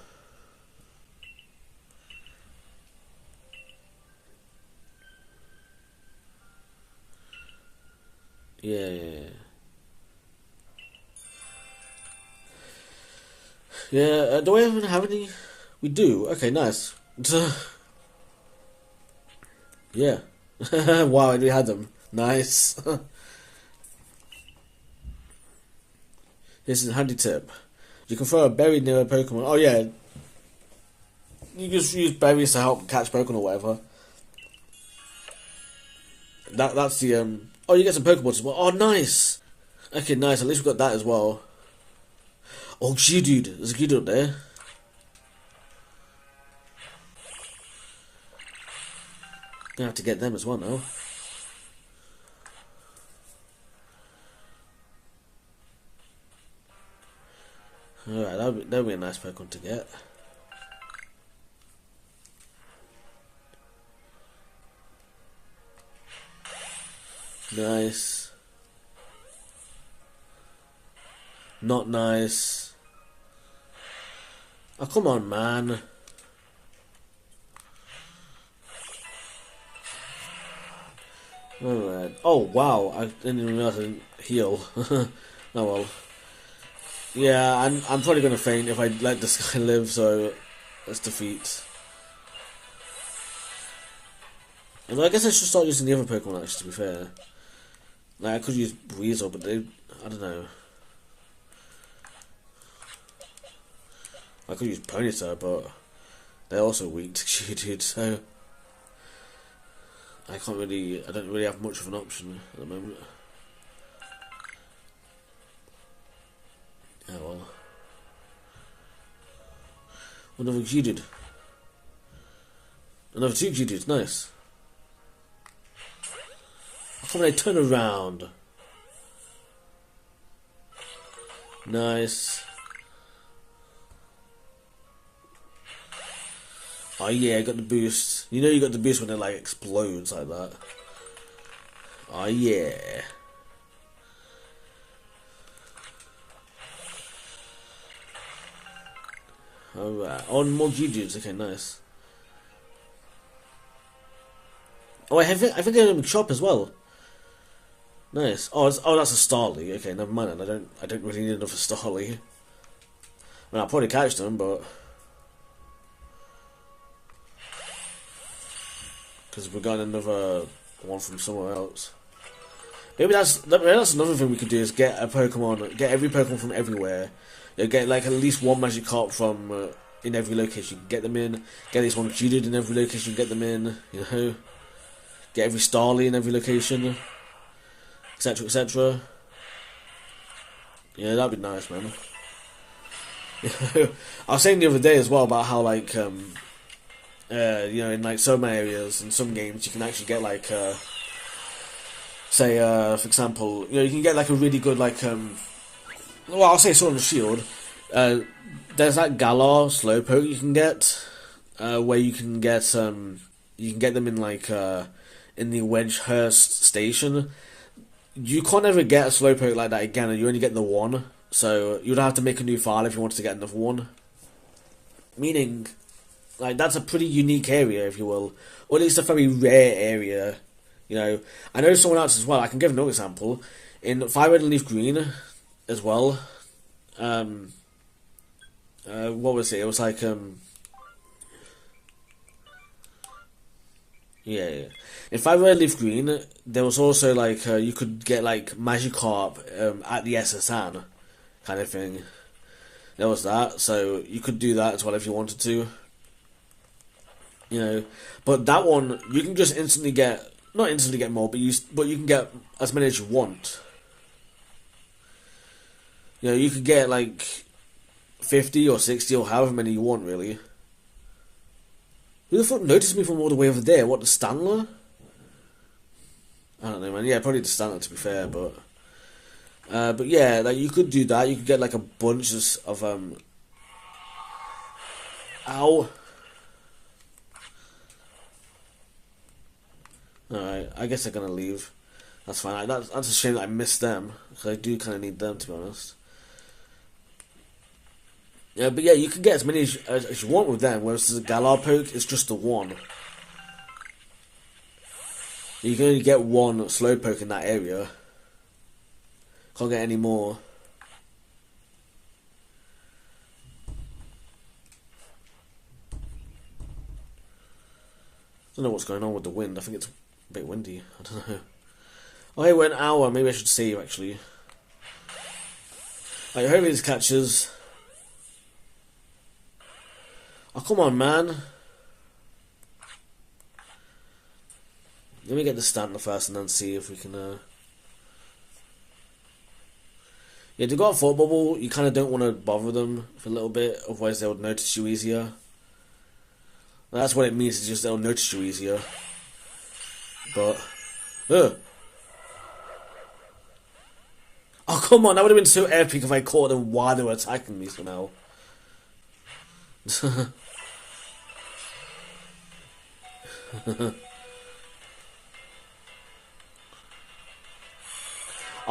Yeah. Do I even have any? We do. Okay, nice. Yeah. Wow, we had them. Nice. This is a handy tip. You can throw a berry near a Pokemon. Oh yeah. You just use berries to help catch Pokemon or whatever. That's the Oh, you get some Pokeballs as well. Oh, nice. Okay, nice. At least we got that as well. Oh, Geodude. There's a Geodude up there. Gonna have to get them as well now. Alright, that'll be a nice Pokemon to get. Nice. Not nice. Oh, come on, man. Alright. Oh, wow. I didn't even realize I didn't heal. Oh, well. Yeah, I'm probably going to faint if I let this guy live, so let's defeat. Although I guess I should start using the other Pokemon, actually, to be fair. Like, I could use Weasel, but I don't know. I could use Ponyta, but they're also weak to Geodude, so I don't really have much of an option at the moment. Oh well. Another Geodude. Another 2 Geodudes, nice. How come they turn around? Nice. Oh yeah, I got the boost. You know you got the boost when it like explodes like that. Oh yeah. Alright. Oh, more Geodudes. Okay, nice. Oh, I think I have a shop as well. Nice. Oh, that's a Starly. Okay, never mind. I don't really need enough for Starly. I mean, I'll probably catch them, but because we're getting another one from somewhere else. Maybe that's another thing we could do is get every Pokemon from everywhere. You get like at least one Magikarp from in every location. Get them in. Get at least one Geodude in every location. Get them in. You know. Get every Starly in every location, etc., etc. Yeah, that'd be nice, man. I was saying the other day as well about how like you know, in like some areas in some games you can actually get like say for example, you know, you can get like a really good like well, I'll say Sword and Shield. There's that Galar Slowpoke you can get where you can get them in like in the Wedgehurst station. You can't ever get a Slowpoke like that again, and you only get the one. So you'd have to make a new file if you wanted to get another one. Meaning, like that's a pretty unique area, if you will, or at least a very rare area. You know, I know someone else as well. I can give another example in Fire Red and Leaf Green, as well. What was it? It was like yeah. In Fire Red Leaf Green, there was also like you could get like Magikarp at the SSN kind of thing. There was that, so you could do that as well if you wanted to. You know, but that one you can just instantly get, not instantly get more, but you can get as many as you want. You know, you could get like 50 or 60 or however many you want, really. Who the fuck noticed me from all the way over there? What, the Stanler? I don't know, man. Yeah, probably the Stanler, to be fair, but yeah, like you could do that. You could get like a bunch of ow. Alright, I guess they're gonna leave. That's fine. That's a shame that I missed them, because I do kind of need them, to be honest. Yeah, but yeah, you can get as many as you want with them, whereas the Galar Poke is just the one. You can only get one Slowpoke in that area. Can't get any more. I don't know what's going on with the wind. I think it's a bit windy. I don't know. Oh, hey, we're an hour. Maybe I should save, actually. Right, hopefully this catches. Oh, come on, man. Let me get the Stantler first and then see if we can... Yeah, if they've got a Thought Bubble, you kind of don't want to bother them for a little bit, otherwise they'll notice you easier. That's what it means, it's just they'll notice you easier. But... Oh, come on, that would have been so epic if I caught them while they were attacking me somehow.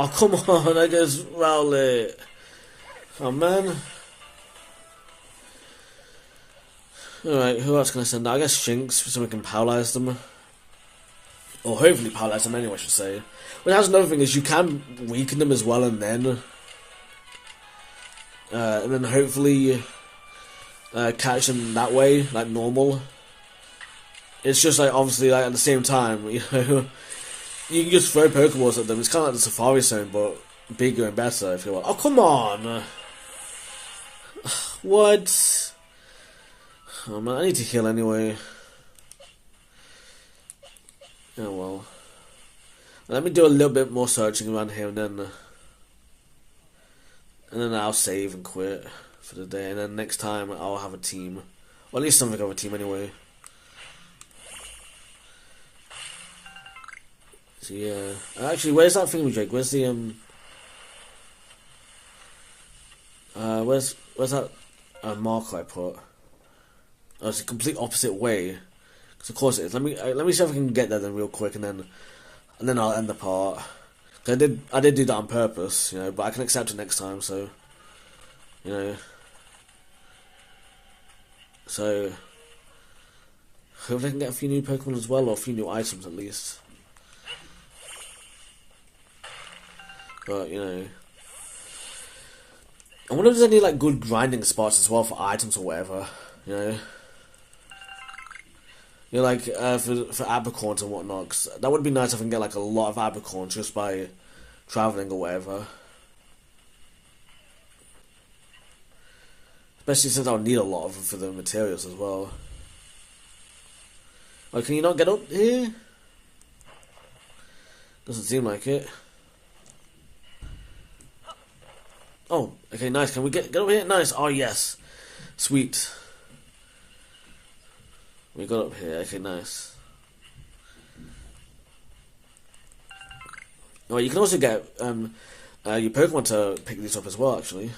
Oh, come on, I just roll it. Oh, man. Alright, who else can I send out? I guess Shinx, so we can paralyze them. Or hopefully paralyze them anyway, I should say. But that's another thing, is you can weaken them as well, and then hopefully catch them that way, like normal. It's just like, obviously, like at the same time, you know, you can just throw Pokeballs at them. It's kind of like the Safari Zone, but bigger and better, if you want. Oh, come on! What? Oh, man, I need to heal anyway. Oh, well. Let me do a little bit more searching around here, and then I'll save and quit for the day, and then next time I'll have a team. Or at least something of a team anyway. So yeah, actually, where's that thing, Jake? Where's the where's that marker I put? Oh, it's the complete opposite way. Because of course it is. Let me see if I can get there then real quick, and then I'll end the part. I did do that on purpose, you know, but I can accept it next time. So, you know, so hopefully I can get a few new Pokemon as well, or a few new items at least. But you know, I wonder if there's any like good grinding spots as well for items or whatever. You know. You know, like, for apricorns and whatnot, 'cause that would be nice if I can get, like, a lot of apricorns just by travelling or whatever. Especially since I'll need a lot of them for the materials as well. Oh, can you not get up here? Doesn't seem like it. Oh, okay, nice. Can we get over here? Nice. Oh, yes. Sweet. We got up here. Okay, nice. Oh, you can also get your Pokemon to pick these up as well, actually.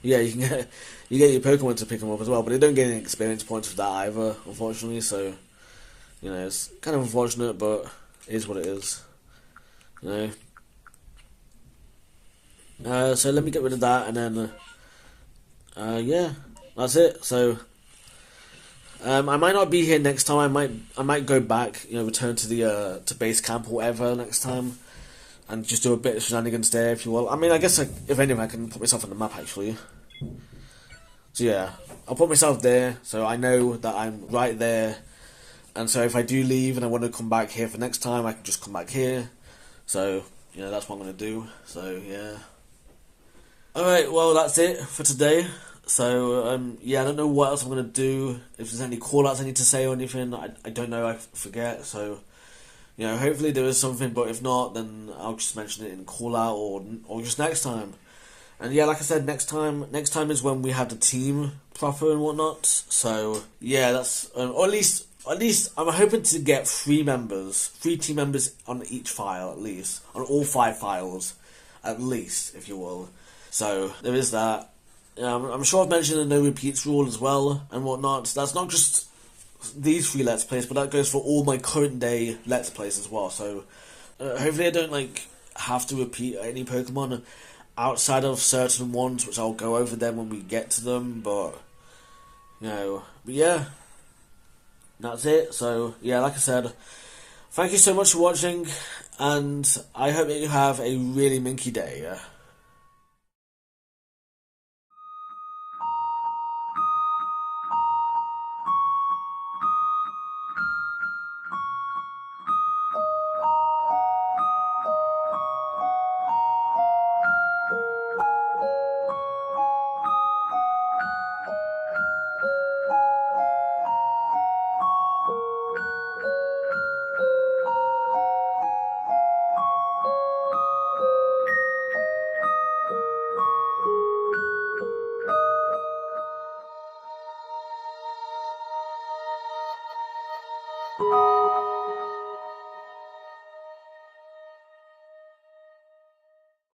Yeah, you get your Pokemon to pick them up as well, but they don't get any experience points for that either, unfortunately. So, you know, it's kind of unfortunate, but it is what it is. You know. So let me get rid of that, and then yeah, that's it. So. I might not be here next time. I might go back, you know, return to the to base camp or whatever next time, and just do a bit of shenanigans there, if you will. I mean, I guess if anything, I can put myself on the map actually. So yeah, I'll put myself there, so I know that I'm right there, and so if I do leave and I want to come back here for next time, I can just come back here. So you know, that's what I'm gonna do. So yeah. All right, well that's it for today. So, yeah, I don't know what else I'm going to do. If there's any call-outs I need to say or anything, I don't know, I forget. So, you know, hopefully there is something, but if not, then I'll just mention it in call-out or just next time. And yeah, like I said, next time is when we have the team proper and whatnot. So, yeah, that's, or at least I'm hoping to get 3 team members on each file, at least. On all 5 files, at least, if you will. So, there is that. I'm sure I've mentioned the no repeats rule as well and whatnot. That's not just these 3 Let's Plays, but that goes for all my current day Let's Plays as well. So hopefully I don't like have to repeat any Pokemon outside of certain ones, which I'll go over them when we get to them. But you know, but yeah, that's it. So yeah, like I said, thank you so much for watching, and I hope that you have a really minky day.